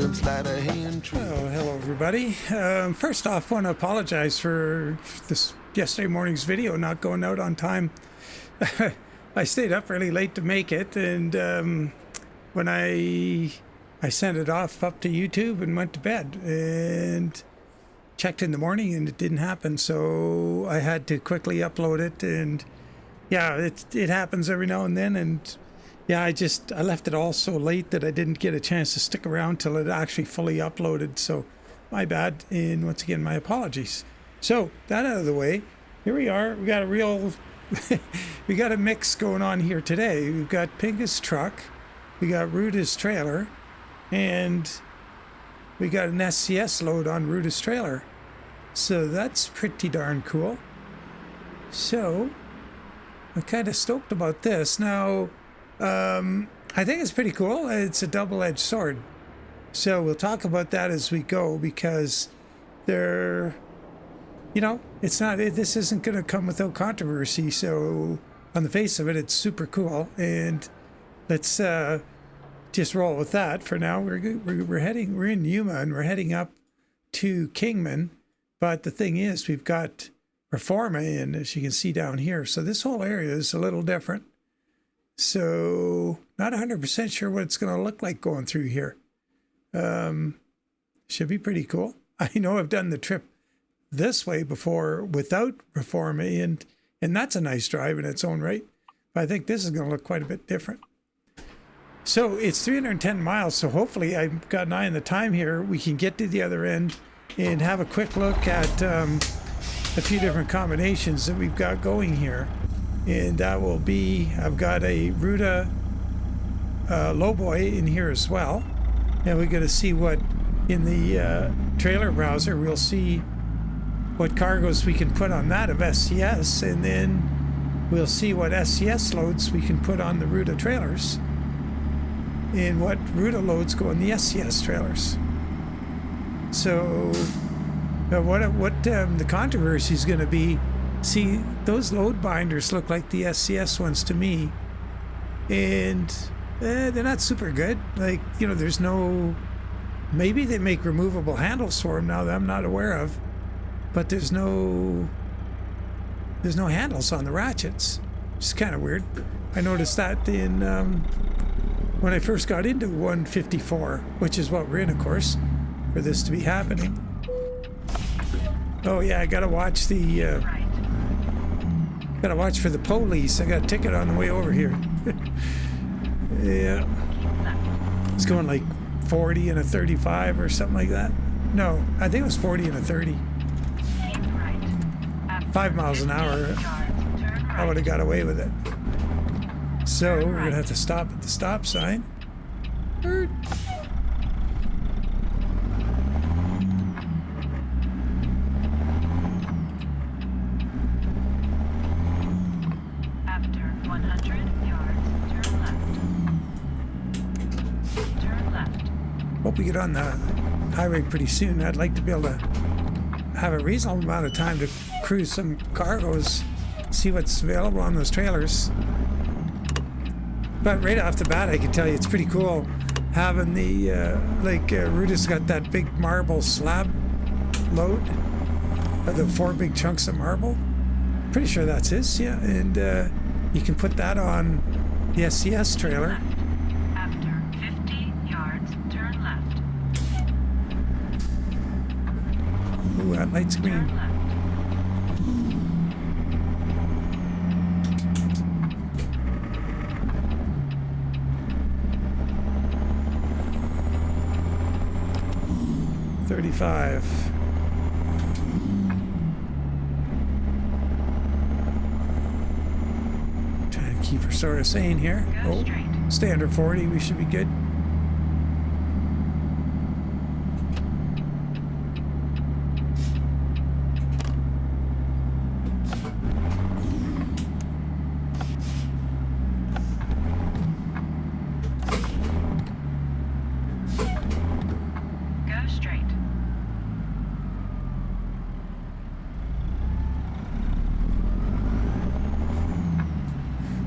some sleight of hand tricks. Oh, hello everybody. First off, I want to apologize for this yesterday morning's video not going out on time. I stayed up really late to make it, and when I sent it off up to YouTube and went to bed and checked in the morning and it didn't happen, so I had to quickly upload it. And yeah, it happens every now and then, and yeah, I left it all so late that I didn't get a chance to stick around till it actually fully uploaded, so my bad, and once again my apologies. So that out of the way, here we are. We got a real we got a mix going on here today. We've got Pinga's truck, we got Ruda's trailer, and we got an SCS load on Ruda's trailer. So that's pretty darn cool. So I'm kind of stoked about this. Now, I think it's pretty cool. It's a double-edged sword. So we'll talk about that as we go, because they're, you know, it's not, this isn't going to come without controversy. So on the face of it, it's super cool. And let's just roll with that for now. We're in Yuma and we're heading up to Kingman. But the thing is, we've got Reforma in, as you can see down here. So this whole area is a little different. So not 100% sure what it's going to look like going through here. Should be pretty cool. I know I've done the trip this way before without Reforma, and that's a nice drive in its own right. But I think this is going to look quite a bit different. So it's 310 miles, so hopefully I've got an eye on the time here. We can get to the other end and have a quick look at a few different combinations that we've got going here. And that will be, I've got a Ruda lowboy in here as well. And we're going to see what, in the trailer browser, we'll see what cargoes we can put on that of SCS. And then we'll see what SCS loads we can put on the Ruda trailers. And what Ruda loads go on the SCS trailers. So what the controversy is going to be, see, those load binders look like the SCS ones to me, and they're not super good. Like, you know, there's no, maybe they make removable handles for them now that I'm not aware of, but there's no handles on the ratchets. It's kind of weird. I noticed that in when I first got into 154, which is what we're in, of course, for this to be happening. Oh yeah, I gotta watch the gotta watch for the police. I got a ticket on the way over here. Yeah, it's going like 40 and a 35 or something like that. No, I think it was 40 and a 30. 5 miles an hour. I would have got away with it. So we're gonna have to stop at the stop sign. Hope we get on the highway pretty soon. I'd like to be able to have a reasonable amount of time to cruise some cargoes, see what's available on those trailers. But right off the bat, I can tell you it's pretty cool having the, Ruda's got that big marble slab load, the 4 big chunks of marble. Pretty sure that's his, yeah. And you can put that on the SCS trailer. Ooh, that light's green. $35. Trying to keep her sort of sane here. Oh, stay under 40. We should be good.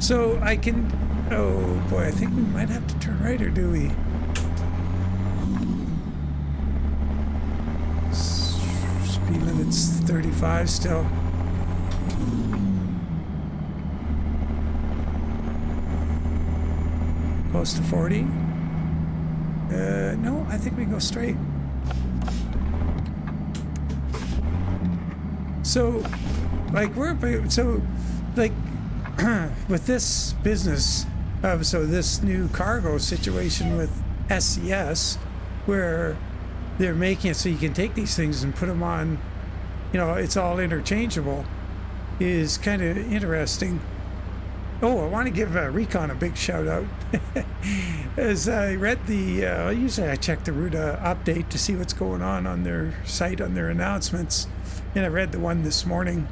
So I can, oh boy, I think we might have to turn right, or do we? 35 still. Close to 40. No, I think we go straight. So, like, with this business of, so this new cargo situation with SCS, where they're making it so you can take these things and put them on, you know, it's all interchangeable, is kind of interesting. Oh, I want to give Recon a big shout out. As I read the, usually I check the Ruda update to see what's going on their site, on their announcements. And I read the one this morning,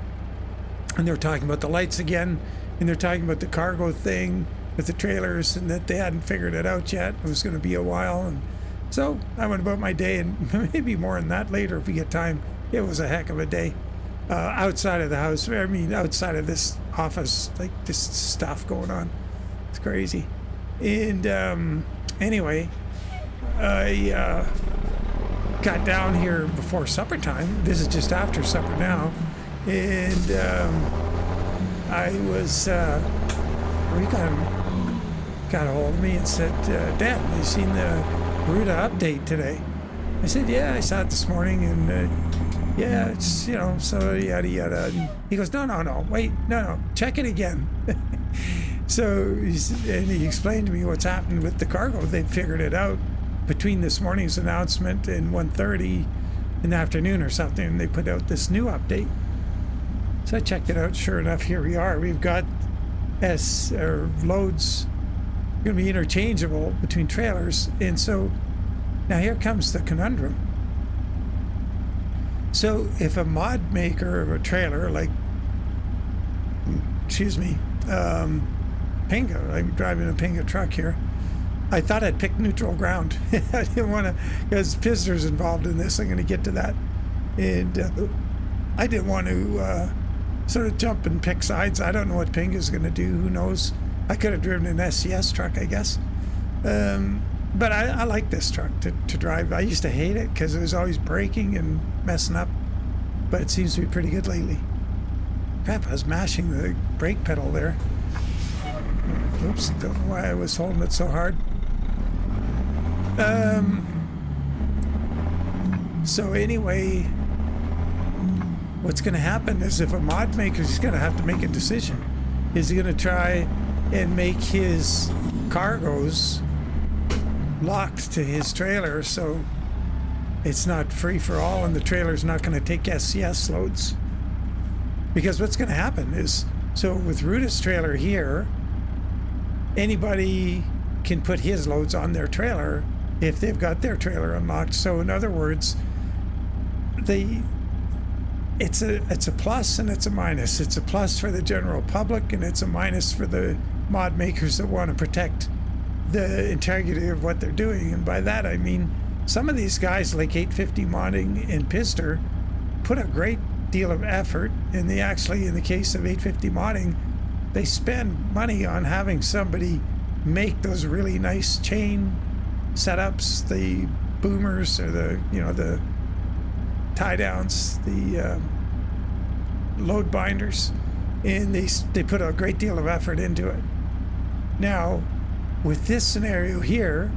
and they were talking about the lights again, and they're talking about the cargo thing with the trailers, and that they hadn't figured it out yet. It was going to be a while. And so I went about my day, and maybe more on that later if we get time. It was a heck of a day. Outside of the house, I mean, outside of this office, like, this stuff going on. It's crazy. And anyway, I got down here before supper time. This is just after supper now. And I was, got a hold of me and said, Dad, have you seen the Ruda update today? I said, yeah, I saw it this morning, and yeah, it's, you know, so yada yada. And he goes, no, wait, no, check it again. So he explained to me what's happened with the cargo. They figured it out between this morning's announcement and 1:30 in the afternoon or something, and they put out this new update. So I checked it out. Sure enough, here we are. We've got loads going to be interchangeable between trailers, and so now here comes the conundrum. So if a mod maker of a trailer, like, Pinga, I'm driving a Pinga truck here, I thought I'd pick neutral ground. I didn't want to, because Pisner's involved in this. I'm going to get to that. And I didn't want to sort of jump and pick sides. I don't know what Pinga's going to do. Who knows? I could have driven an SCS truck, I guess. But I like this truck to drive. I used to hate it because it was always braking and messing up, but it seems to be pretty good lately. Crap, I was mashing the brake pedal there. Oops, don't know why I was holding it so hard. So anyway, what's going to happen is, if a mod maker is going to have to make a decision, is he going to try and make his cargoes locked to his trailer so it's not free for all, and the trailer's not going to take SCS loads? Because what's going to happen is, so with Ruda's trailer here, anybody can put his loads on their trailer if they've got their trailer unlocked. So in other words, it's a plus and it's a minus. It's a plus for the general public, and it's a minus for the mod makers that want to protect the integrity of what they're doing. And by that I mean, some of these guys like 850 Modding and Pister put a great deal of effort, and they actually, in the case of 850 Modding, they spend money on having somebody make those really nice chain setups, the boomers, or the tie downs, the load binders, and they put a great deal of effort into it. Now, with this scenario here,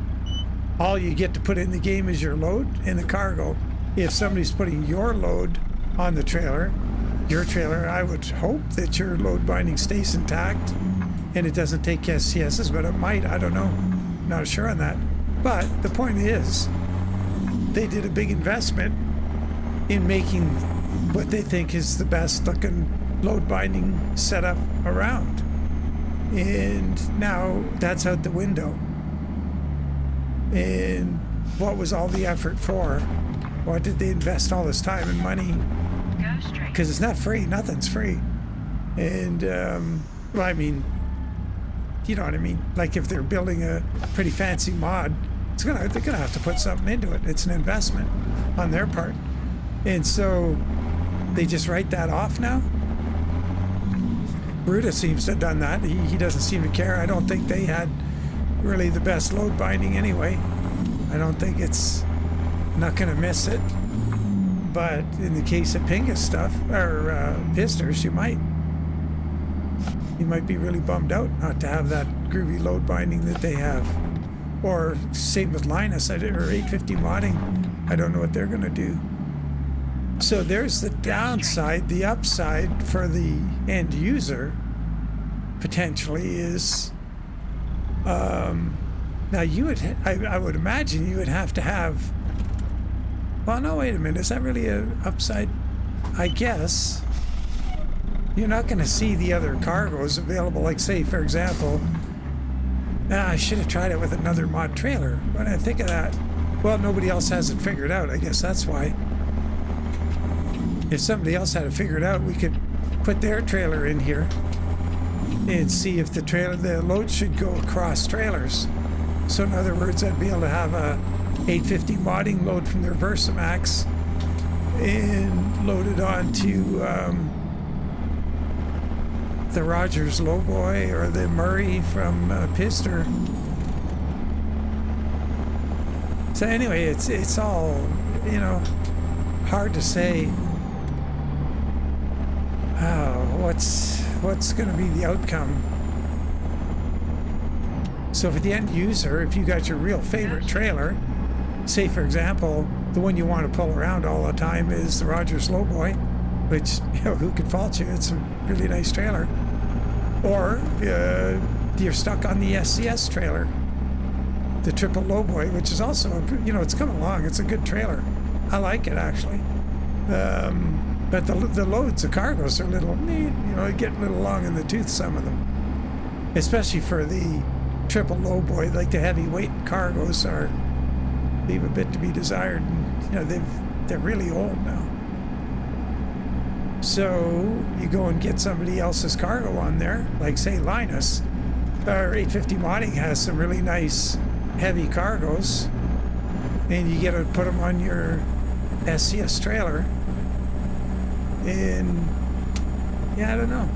all you get to put in the game is your load and the cargo. If somebody's putting your load on the trailer, your trailer, I would hope that your load binding stays intact and it doesn't take SCSs, but it might, I don't know. Not sure on that. But the point is, they did a big investment in making what they think is the best looking load binding setup around. And now that's out the window. And what was all the effort for? Why did they invest all this time and money? Because it's not free. Nothing's free. And, well, I mean, you know what I mean? Like, if they're building a pretty fancy mod, they're gonna have to put something into it. It's an investment on their part. And so they just write that off now? Ruda seems to have done that. He doesn't seem to care. I don't think they had really the best load binding anyway. I don't think it's not going to miss it. But in the case of Pinga stuff, or Pisters, you might be really bummed out not to have that groovy load binding that they have. Or same with Linus, or 850 modding. I don't know what they're going to do. So there's the downside. The upside for the end user potentially is, now you would, I would imagine you would have to have, well, no, wait a minute, is that really an upside? I guess you're not going to see the other cargoes available, like say, for example, I should have tried it with another mod trailer. When I think of that, well, nobody else has it figured out. I guess that's why. If somebody else had it figured out, we could put their trailer in here and see if the load should go across trailers. So in other words, I'd be able to have a 850 modding load from their Versamax and load it onto the Rogers Lowboy or the Murray from Pister. So anyway, it's all, you know, hard to say what's going to be the outcome. So for the end user, if you got your real favorite trailer, say for example, the one you want to pull around all the time is the Rogers Lowboy, which, you know, who could fault you? It's a really nice trailer. Or you're stuck on the SCS trailer, the triple Lowboy, which is also, you know, it's coming along. It's a good trailer. I like it actually. But the loads, the cargoes are a little, you know, get a little long in the tooth, some of them. Especially for the triple Lowboy, like the heavyweight cargoes leave a bit to be desired. And, you know, they're really old now. So you go and get somebody else's cargo on there, like say Linus, or 850 modding has some really nice heavy cargoes, and you get to put them on your SCS trailer. And yeah, I don't know,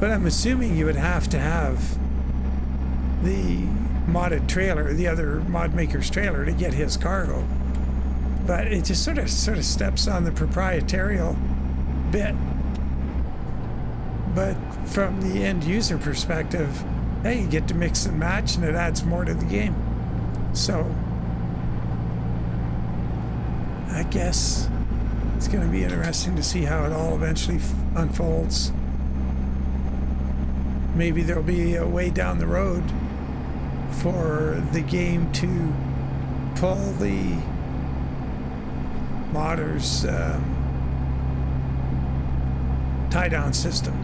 but I'm assuming you would have to have the modded trailer, the other mod maker's trailer, to get his cargo. But it just sort of steps on the proprietarial bit. But from the end user perspective, hey, you get to mix and match, and it adds more to the game. So I guess it's going to be interesting to see how it all eventually unfolds. Maybe there'll be a way down the road for the game to pull the modders tie-down system.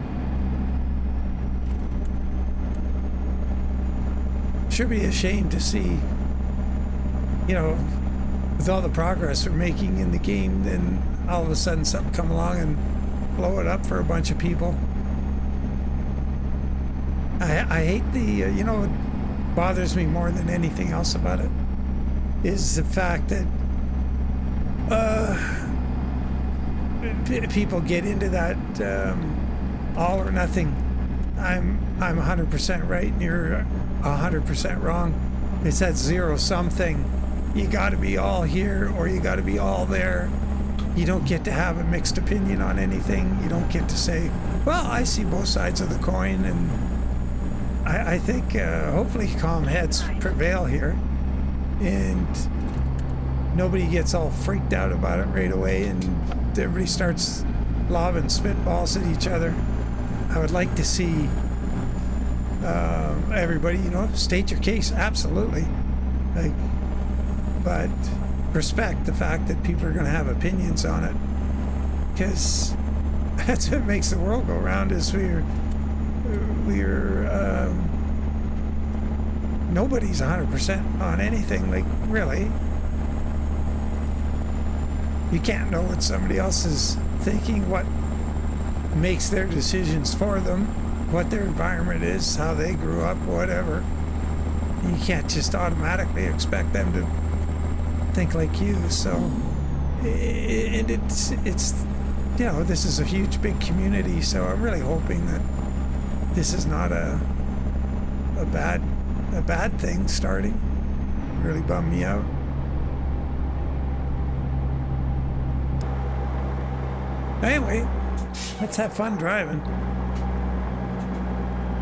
Sure be a shame to see, you know, with all the progress we're making in the game, then all of a sudden something come along and blow it up for a bunch of people. I hate the, you know, what bothers me more than anything else about it is the fact that people get into that all or nothing. I'm 100% right and you're 100% wrong. It's that zero-sum thing. You got to be all here or you got to be all there. You don't get to have a mixed opinion on anything. You don't get to say, well, I see both sides of the coin. And I think hopefully calm heads prevail here. And nobody gets all freaked out about it right away and everybody starts lobbing spitballs at each other. I would like to see everybody, you know, state your case, absolutely. Like, but respect the fact that people are going to have opinions on it, because that's what makes the world go round. Is we're nobody's 100% on anything. Like, really, you can't know what somebody else is thinking, what makes their decisions for them, what their environment is, how they grew up, whatever. You can't just automatically expect them to think like you. So, and it's you know, this is a huge big community, so I'm really hoping that this is not a bad thing starting. It really bummed me out. Anyway, let's have fun driving.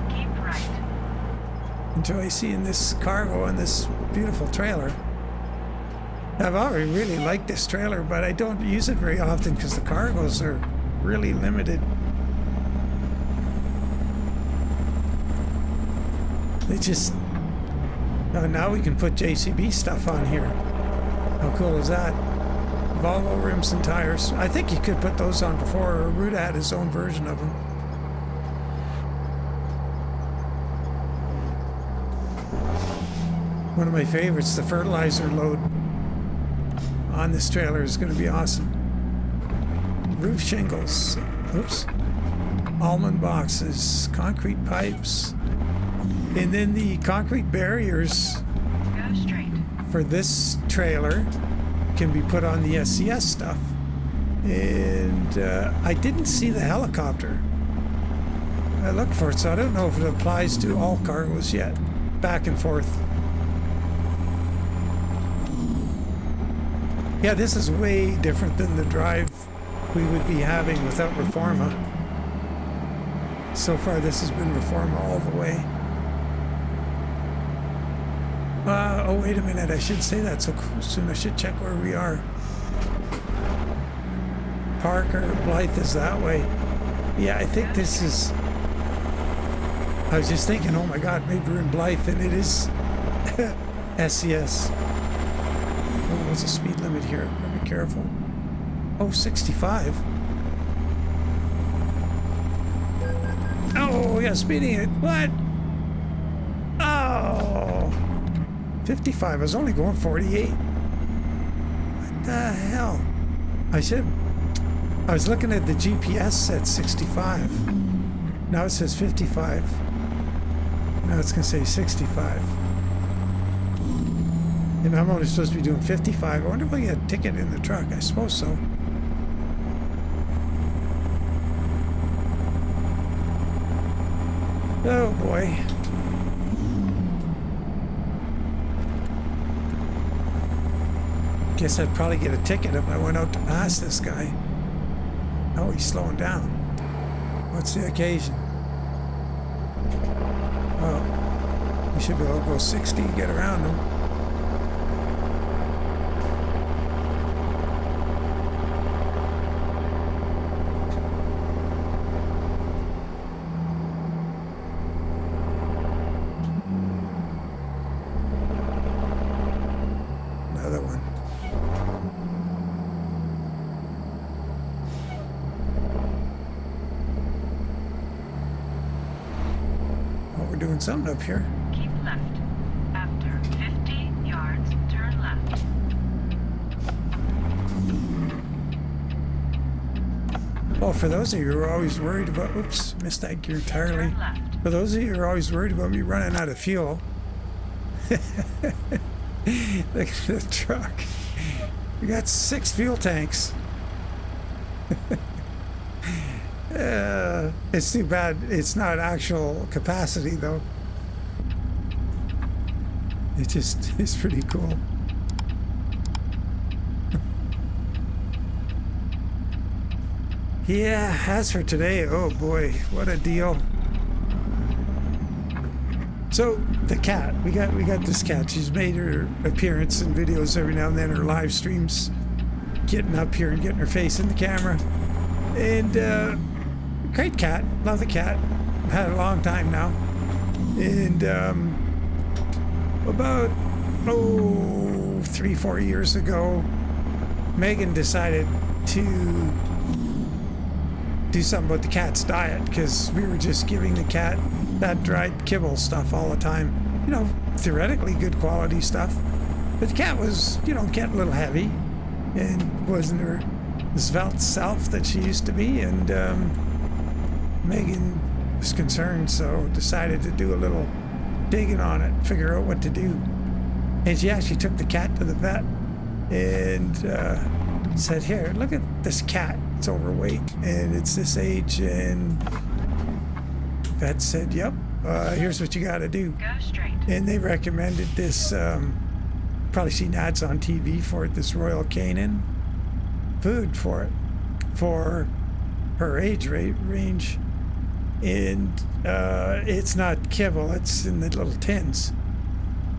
Keep right. Enjoy seeing this cargo on this beautiful trailer. I've already really liked this trailer, but I don't use it very often because the cargoes are really limited. They just... Oh, now we can put JCB stuff on here. How cool is that? Volvo rims and tires. I think you could put those on before. Ruda had his own version of them. One of my favorites, the fertilizer load on this trailer is going to be awesome. Roof shingles. Oops. Almond boxes. Concrete pipes. And then the concrete barriers Go straight. for this trailer can be put on the SCS stuff. And I didn't see the helicopter. I looked for it, so I don't know if it applies to all cargoes yet. Back and forth. Yeah, this is way different than the drive we would be having without Reforma. So far, this has been Reforma all the way. Oh, wait a minute. I should say that so soon. I should check where we are. Parker, Blythe is that way. Yeah, I think this is... I was just thinking, oh my God, maybe we're in Blythe, and it is SCS. Oh, what's the speed limit here? Be careful. Oh, 65. Oh, yeah, speeding it. What? Oh. 55. I was only going 48. What the hell? I was looking at the GPS at 65. Now it says 55. Now it's going to say 65. And I'm only supposed to be doing 55. I wonder if I get a ticket in the truck. I suppose so. Oh boy. Guess I'd probably get a ticket if I went out to pass this guy. Oh, he's slowing down. What's the occasion? Well, we should be able to go 60 and get around him. Another one. Doing something up here. Keep left. After 50 yards, turn left. Well, for those of you who are always worried about... Oops, missed that gear entirely. Turn left. For those of you who are always worried about me running out of fuel... Look at the truck. We got 6 fuel tanks. It's too bad it's not actual capacity though. It's pretty cool. Yeah, as for today, oh boy, what a deal. So the cat, we got this cat. She's made her appearance in videos every now and then, her live streams, getting up here and getting her face in the camera. And great cat, love the cat. I've had it a long time now. And about 3-4 years ago, Megan decided to do something about the cat's diet, because we were just giving the cat that dried kibble stuff all the time. You know, theoretically good quality stuff. But the cat was, you know, getting a little heavy and wasn't her svelte self that she used to be. And Megan was concerned, so decided to do a little digging on it, figure out what to do. And she actually took the cat to the vet and said, here, look at this cat. It's overweight and it's this age. And vet said, yep, here's what you got to do. Go straight. And they recommended this, probably seen ads on TV for it, this Royal Canin food for it, for her age range, and it's not kibble, it's in the little tins.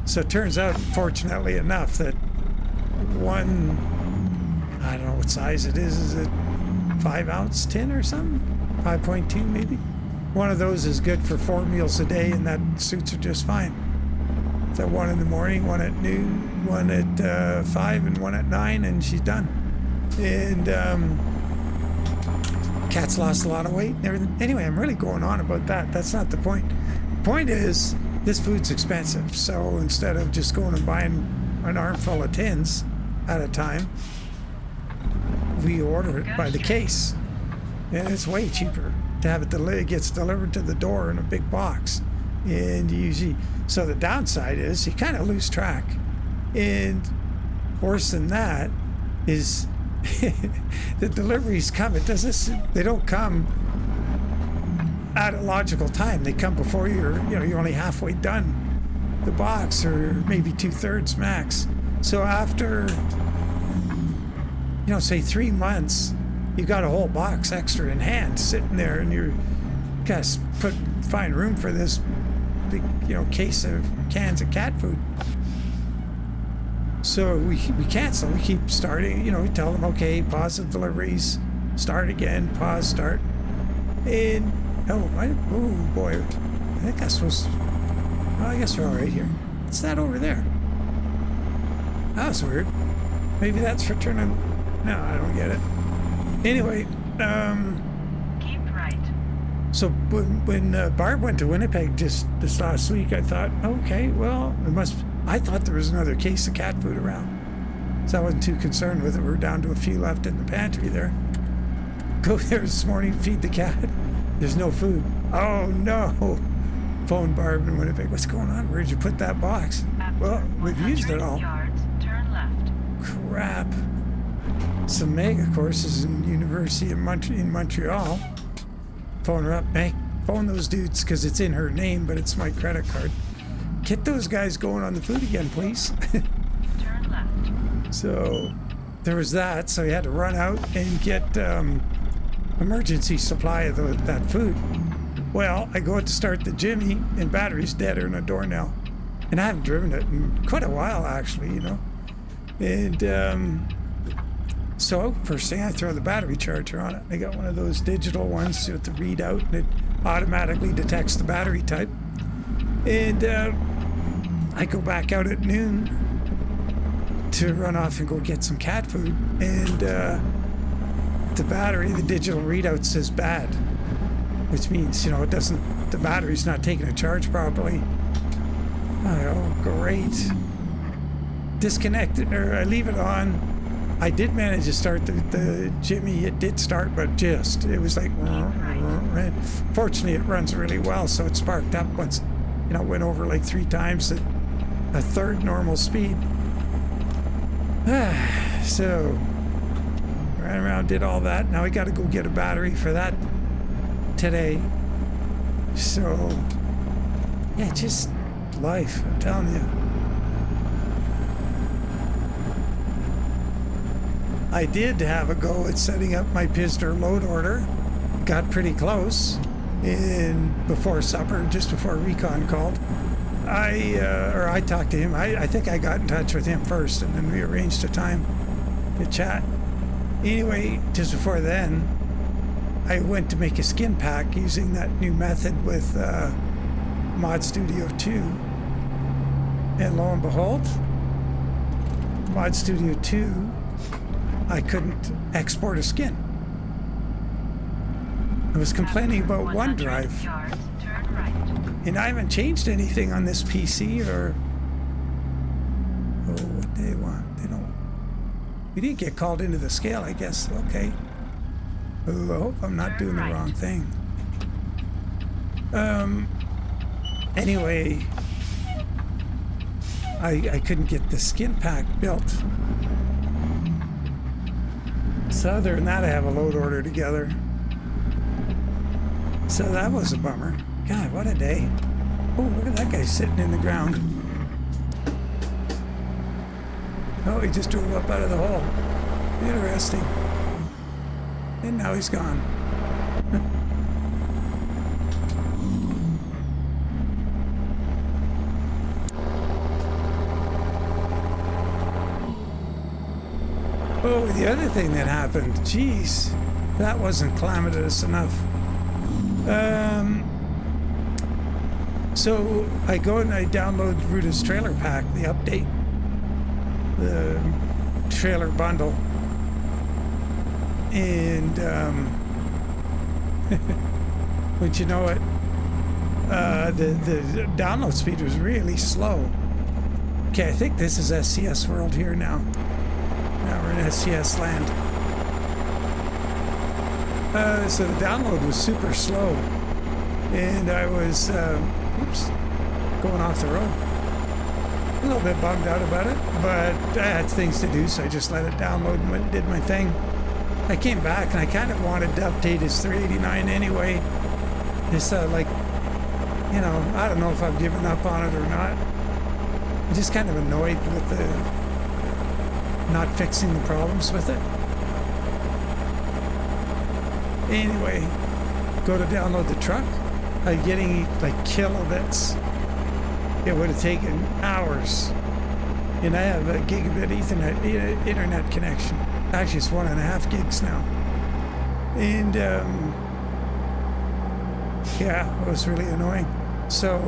So it turns out, fortunately enough, that one, I don't know what size it is it 5-ounce tin or something? 5.2 maybe? One of those is good for 4 meals a day, and that suits her just fine. So one in the morning, one at noon, one at 5, and one at 9, and she's done. And cat's lost a lot of weight and everything. Anyway, I'm really going on about that. That's not the point. The point is, this food's expensive. So instead of just going and buying an armful of tins at a time, we order it by the case. And it's way cheaper to have it gets delivered to the door in a big box. And usually, so the downside is you kind of lose track. And worse than that is the deliveries come. They don't come at a logical time. They come before you're only halfway done the box, or maybe 2/3 max. So after, say 3 months, you got a whole box extra in hand sitting there, and you're got to find room for this big, case of cans of cat food. So we cancel. We keep starting. We tell them, okay, pause the deliveries, start again, pause, start. And oh boy, I think I'm supposed to, I guess we're all right here. What's that over there? That was weird. Maybe that's for turning. No, I don't get it. Anyway, Keep right. so when Barb went to Winnipeg just this last week, I thought, okay, well, I thought there was another case of cat food around, so I wasn't too concerned with it. We're down to a few left in the pantry there. Go there this morning, feed the cat. There's no food. Oh no! Phone Barb in Winnipeg. What's going on? Where'd you put that box? Well, we've used it all. Yards, turn left. Crap. So Meg, of course, is in University in Montreal. Phone her up. Hey, phone those dudes, because it's in her name, but it's my credit card. Get those guys going on the food again, please. Turn left. So there was that. So he had to run out and get emergency supply of that food. Well, I go out to start the Jimmy, and battery's dead in a door now. And I haven't driven it in quite a while, actually, And so first thing, I throw the battery charger on it. I got one of those digital ones with the readout, and it automatically detects the battery type. And I go back out at noon to run off and go get some cat food. And the battery, the digital readout says bad, which means, the battery's not taking a charge properly. Oh, great. Disconnect it, or I leave it on. I did manage to start the Jimmy. It did start, but it was like, fortunately it runs really well, so it sparked up once, went over like 3 times at a third normal speed. So ran around, did all that. Now we got to go get a battery for that today. So yeah, just life, I'm telling you. I did have a go at setting up my Pistor load order. Got pretty close. And before supper, just before Recon called, I talked to him. I think I got in touch with him first, and then we arranged a time to chat. Anyway, just before then, I went to make a skin pack using that new method with Mod Studio 2. And lo and behold, Mod Studio 2, I couldn't export a skin. I was complaining about OneDrive. Yards, turn right. And I haven't changed anything on this PC or... Oh, what do they want? They don't... We didn't get called into the scale, I guess. Okay. Oh, I hope I'm not doing the wrong thing. Anyway, I couldn't get the skin pack built. So other than that, I have a load order together. So that was a bummer. God, what a day. Oh, look at that guy sitting in the ground. Oh, he just drove up out of the hole. Interesting. And now he's gone. Oh, the other thing that happened, geez, that wasn't calamitous enough. So I go and I download Ruda's trailer pack, the update, the trailer bundle, and but you know what? The download speed was really slow. Okay, I think this is SCS world here now. Now we're in SCS land. So the download was super slow, and I was going off the road. A little bit bummed out about it, but I had things to do, so I just let it download and went and did my thing. I came back and I kind of wanted to update his 389 anyway. It's like, you know, I don't know if I've given up on it or not. I'm just kind of annoyed with the not fixing the problems with it. Anyway, go to download the truck. I'm getting like kilobits. It would have taken hours. And I have a gigabit Ethernet internet connection. Actually, it's 1.5 gigs now. And yeah, it was really annoying. So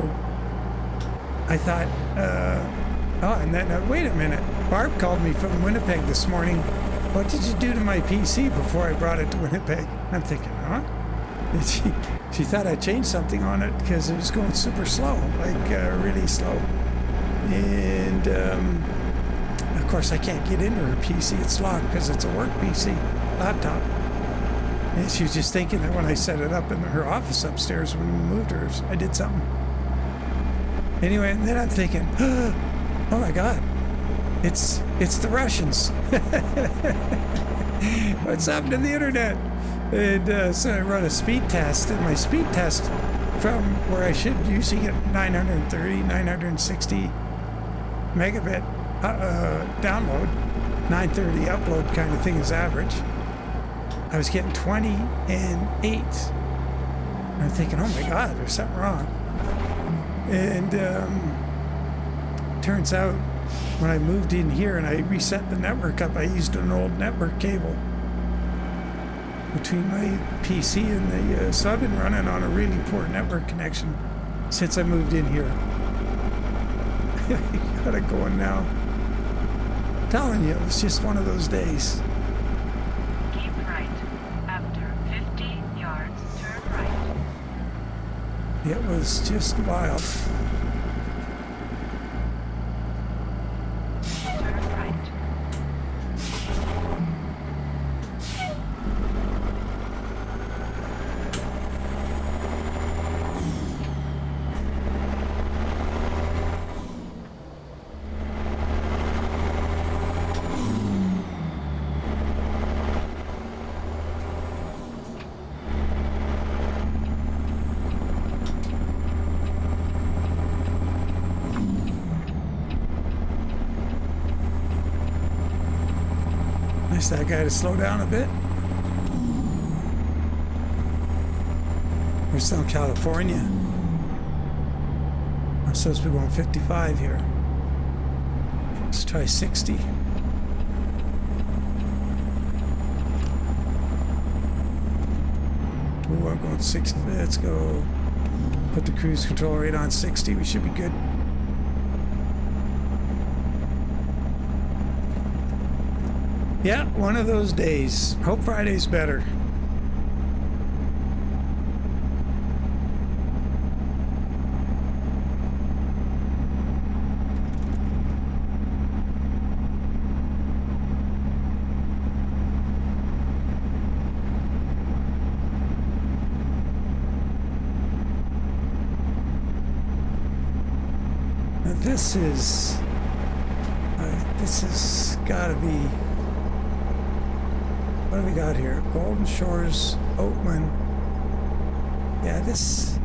I thought, oh, and then wait a minute. Barb called me from Winnipeg this morning. What did you do to my PC before I brought it to Winnipeg? I'm thinking, huh? And she thought I changed something on it because it was going super slow, like really slow. And of course, I can't get into her PC. It's locked because it's a work PC laptop. And she was just thinking that when I set it up in her office upstairs when we moved hers, I did something. Anyway, and then I'm thinking, oh my God, it's the Russians. What's happened to the internet? And so I run a speed test, and my speed test from where I should usually get 930, 960 megabit download, 930 upload kind of thing is average. I was getting 20 and 8. And I'm thinking, oh my God, there's something wrong. And turns out when I moved in here and I reset the network up, I used an old network cable between my PC and the so I've been running on a really poor network connection since I moved in here. I got it going now. I'm telling you, it's just one of those days. Keep right. After 50 yards, turn right. It was just wild. Turn right. Nice that guy to slow down a bit. We're still in California. I'm supposed to be going 55 here. Let's try 60. Ooh, I'm going 60. Let's go put the cruise control rate on 60. We should be good. Yeah, one of those days. Hope Friday's better. Now this is gotta be. What do we got here? Golden Shores, Oatman. Yeah, this.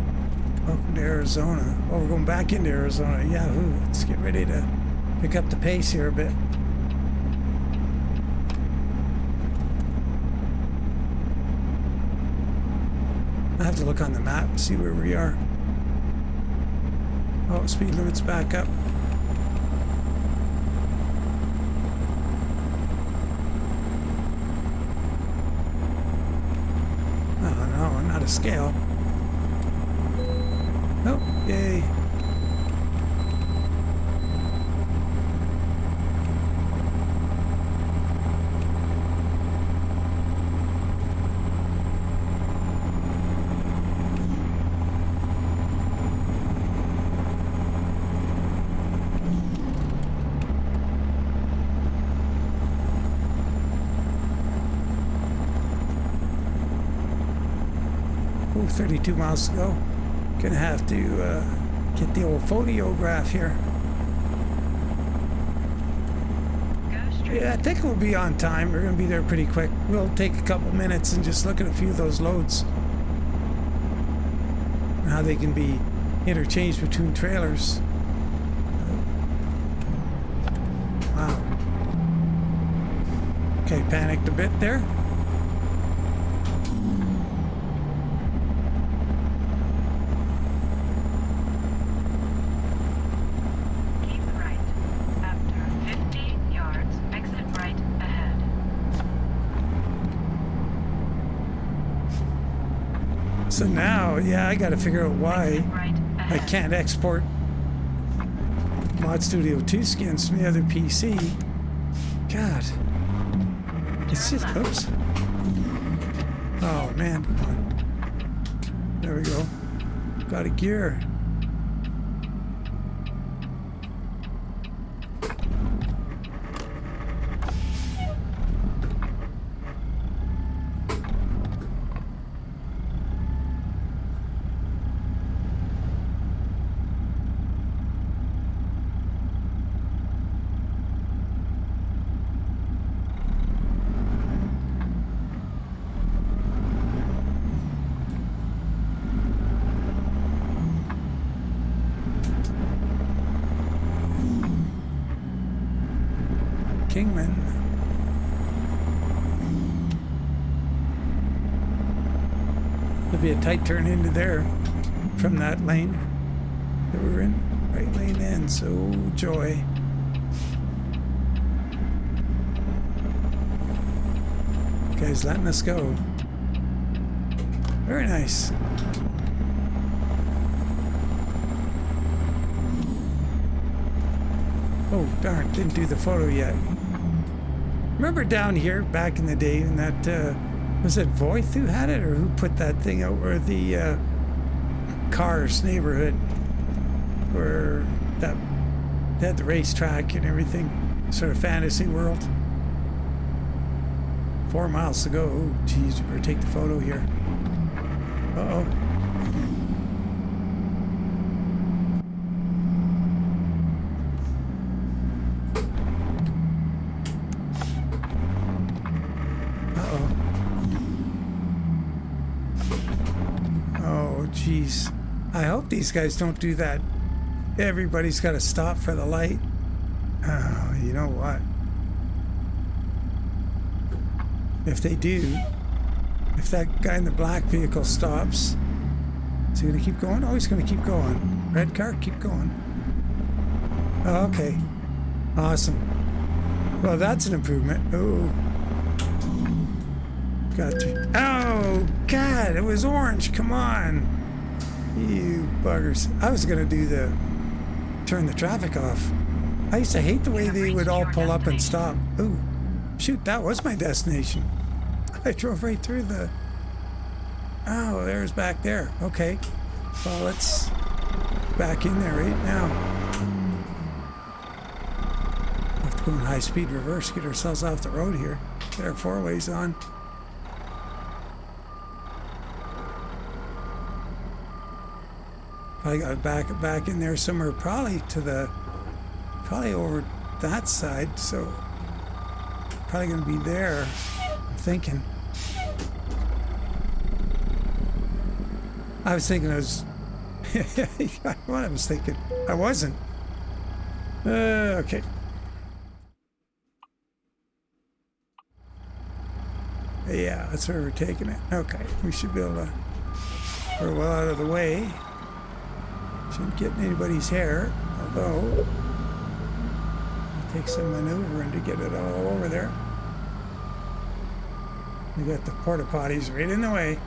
Welcome to Arizona. Oh, we're going back into Arizona. Yahoo! Let's get ready to pick up the pace here a bit. I have to look on the map and see where we are. Oh, speed limit's back up. scale. Oh, yay. Oh, 32 miles to go. Gonna have to get the old photograph here. Yeah, I think we'll be on time. We're gonna be there pretty quick. We'll take a couple minutes and just look at a few of those loads. And how they can be interchanged between trailers. Wow. Okay, panicked a bit there. So now, yeah, I gotta figure out why I can't export Mod Studio 2 skins from the other PC. God. It's just, oops. Oh man, come on. There we go. Got a gear. Kingman. There'll be a tight turn into there from that lane that we're in. Right lane ends. Oh, joy. Guy's letting us go. Very nice. Oh, darn, didn't do the photo yet. Remember down here back in the day in that, was it Voice who had it, or who put that thing out where the Cars neighborhood, where that they had the racetrack and everything, sort of fantasy world. 4 miles to go. Oh, geez, we better take the photo here. Uh-oh. Jeez. I hope these guys don't do that. Everybody's got to stop for the light. Oh, you know what? If they do, if that guy in the black vehicle stops, is he going to keep going? Oh, he's going to keep going. Red car, keep going. Oh, okay. Awesome. Well, that's an improvement. Oh. Gotcha. Oh, God, it was orange. Come on. You buggers. I was going to do turn the traffic off. I used to hate the way they would all pull up and stop. Ooh, shoot, that was my destination. I drove right through oh, there's back there. Okay. Well, let's back in there right now. Have to go in high-speed reverse, get ourselves off the road here. Get our four-ways on. I got back in there somewhere, probably over that side, so probably gonna be there, I'm thinking. I was thinking I was what I was thinking. I wasn't. Okay. Yeah, that's where we're taking it. Okay, we should be able to, we're well out of the way. Shouldn't get in anybody's hair, although it takes some maneuvering to get it all over there. We got the porta potties right in the way.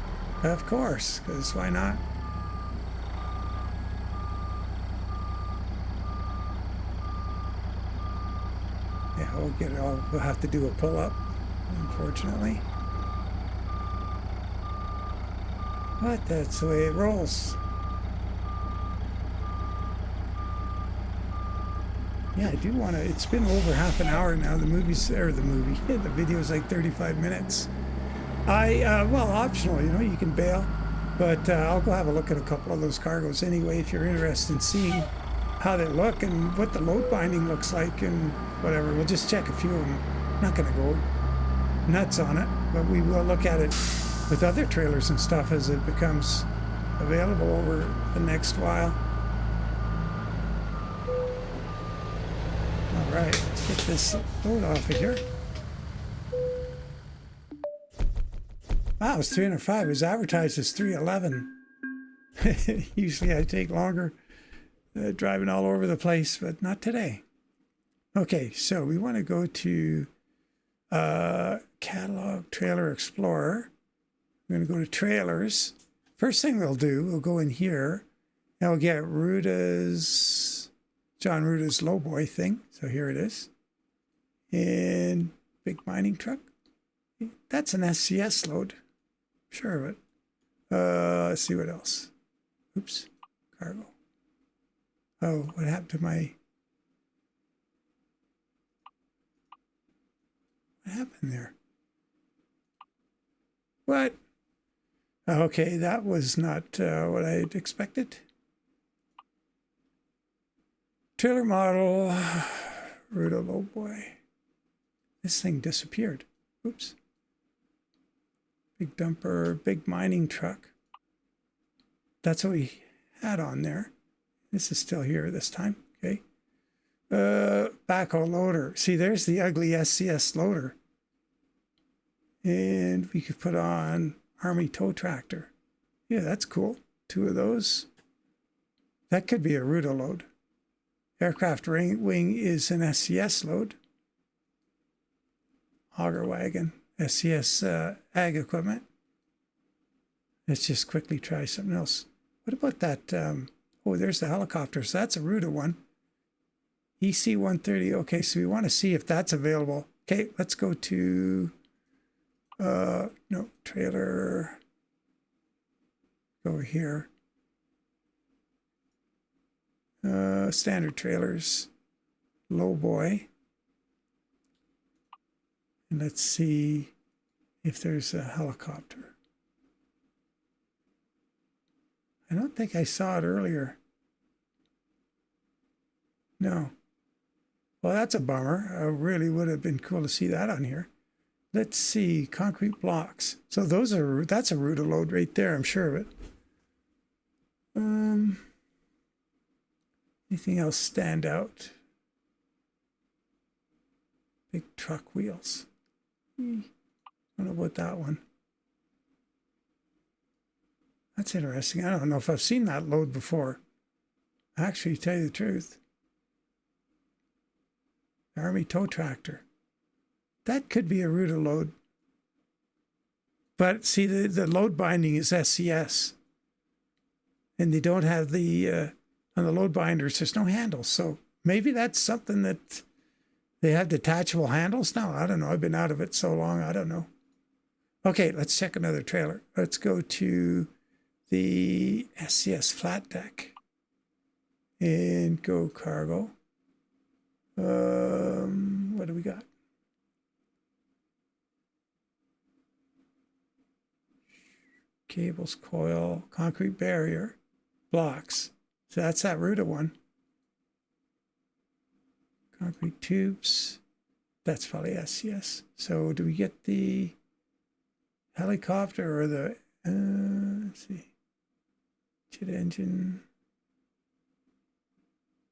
Of course, because why not? Yeah, we'll get it all. We'll have to do a pull-up, unfortunately. But that's the way it rolls. Yeah, I do want to. It's been over half an hour now. The video's like 35 minutes. Well, optional, you know, you can bail. But I'll go have a look at a couple of those cargoes anyway if you're interested in seeing how they look and what the load binding looks like and whatever. We'll just check a few of them. Not going to go nuts on it, but we will look at it with other trailers and stuff as it becomes available over the next while. All right, let's get this load off of here. Wow, it's 305. It was advertised as 311. Usually I take longer driving all over the place, but not today. Okay, so we want to go to Catalog Trailer Explorer. We're going to go to Trailers. First thing we'll do, we'll go in here and we'll get John Ruda's lowboy thing. So here it is. And big mining truck. That's an SCS load. Sure of it. Let's see what else. Oops. Cargo. Oh, what happened to my... What happened there? What? Okay, that was not what I had expected. Trailer model, Ruda lowboy. This thing disappeared. Oops. Big dumper, big mining truck. That's what we had on there. This is still here this time. Okay. Backhoe loader. See, there's the ugly SCS loader. And we could put on Army tow tractor. Yeah, that's cool. 2 of those. That could be a Ruda load. Aircraft wing is an SCS load. Auger wagon. SCS ag equipment. Let's just quickly try something else. What about that? Oh, there's the helicopter. So that's a Ruda one. EC 130. Okay, so we want to see if that's available. Okay, let's go to no, trailer. Go over here. Standard trailers. Lowboy. And let's see if there's a helicopter. I don't think I saw it earlier. No. Well, that's a bummer. It really would have been cool to see that on here. Let's see, concrete blocks. So that's a Ruda load right there, I'm sure of it. Anything else stand out? Big truck wheels. I don't know about that one. That's interesting. I don't know if I've seen that load before. Actually, to tell you the truth. Army tow tractor. That could be a Ruda load. But see, the load binding is SCS. And they don't have the, on the load binders, there's no handles. So maybe that's something that they have detachable handles now. I don't know. I've been out of it so long. I don't know. Okay, let's check another trailer. Let's go to the SCS Flat Deck. And go cargo. What do we got? Cables, coil, concrete barrier, blocks. So that's that Ruda one. Concrete tubes. That's probably SCS. So do we get the helicopter or the, let's see, jet engine,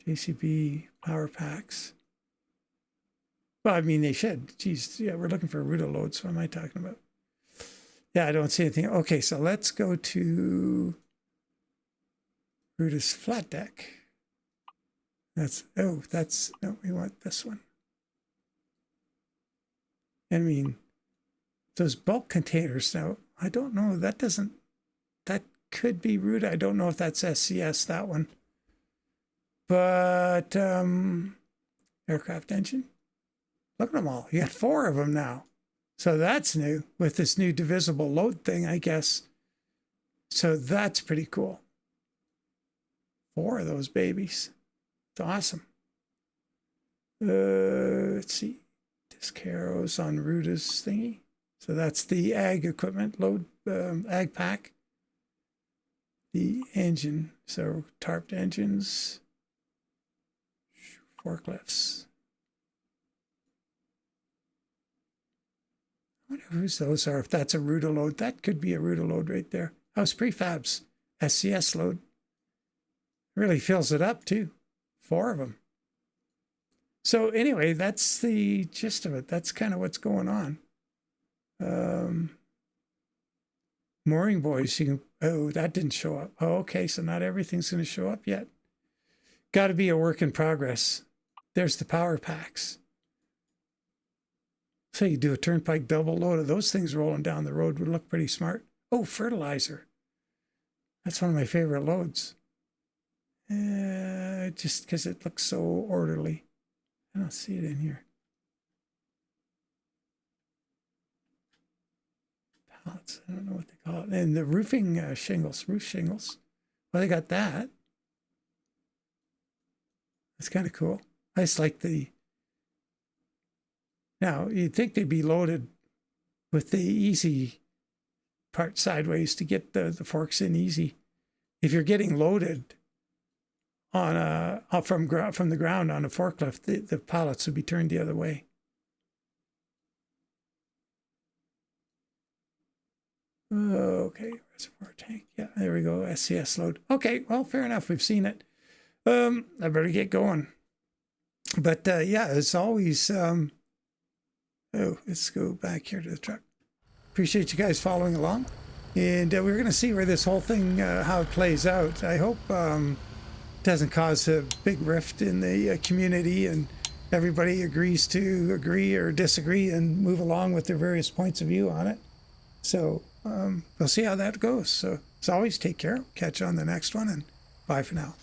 JCB power packs? Well, I mean, they should. Geez, yeah, we're looking for Ruda loads. What am I talking about? Yeah, I don't see anything. Okay, so let's go to Ruda's Flat Deck. No, we want this one. I mean, those bulk containers, now, I don't know, that doesn't that could be Ruda. I don't know if that's SCS, that one. But aircraft engine. Look at them all. You got 4 of them now. So that's new with this new divisible load thing, I guess. So that's pretty cool. 4 of those babies. It's awesome. Let's see. Disc arrows on Ruda's thingy. So that's the ag equipment load, ag pack. The engine. So tarped engines. Forklifts. I wonder whose those are. If that's a Ruda load, that could be a Ruda load right there. House prefabs, SCS load. Really fills it up too. 4 of them. So anyway, that's the gist of it. That's kind of what's going on. Mooring buoys, you can, oh, that didn't show up. Oh, okay, so not everything's going to show up yet. Got to be a work in progress. There's the power packs. So you do a turnpike double load of those things rolling down the road would look pretty smart. Oh, fertilizer. That's one of my favorite loads. Just because it looks so orderly. I don't see it in here. Pallets, I don't know what they call it. And the roofing shingles, roof shingles. Well, they got that. That's kind of cool. I just like the... Now, you'd think they'd be loaded with the easy part sideways to get the forks in easy. If you're getting loaded on from the ground on a forklift, the pallets would be turned the other way. Okay, reservoir tank. Yeah, there we go. SCS load. Okay, well, fair enough. We've seen it. I better get going. But yeah, as always, let's go back here to the truck. Appreciate you guys following along. And we're going to see where this whole thing, how it plays out. I hope it doesn't cause a big rift in the community and everybody agrees to agree or disagree and move along with their various points of view on it. So we'll see how that goes. So as always, take care. Catch you on the next one, and bye for now.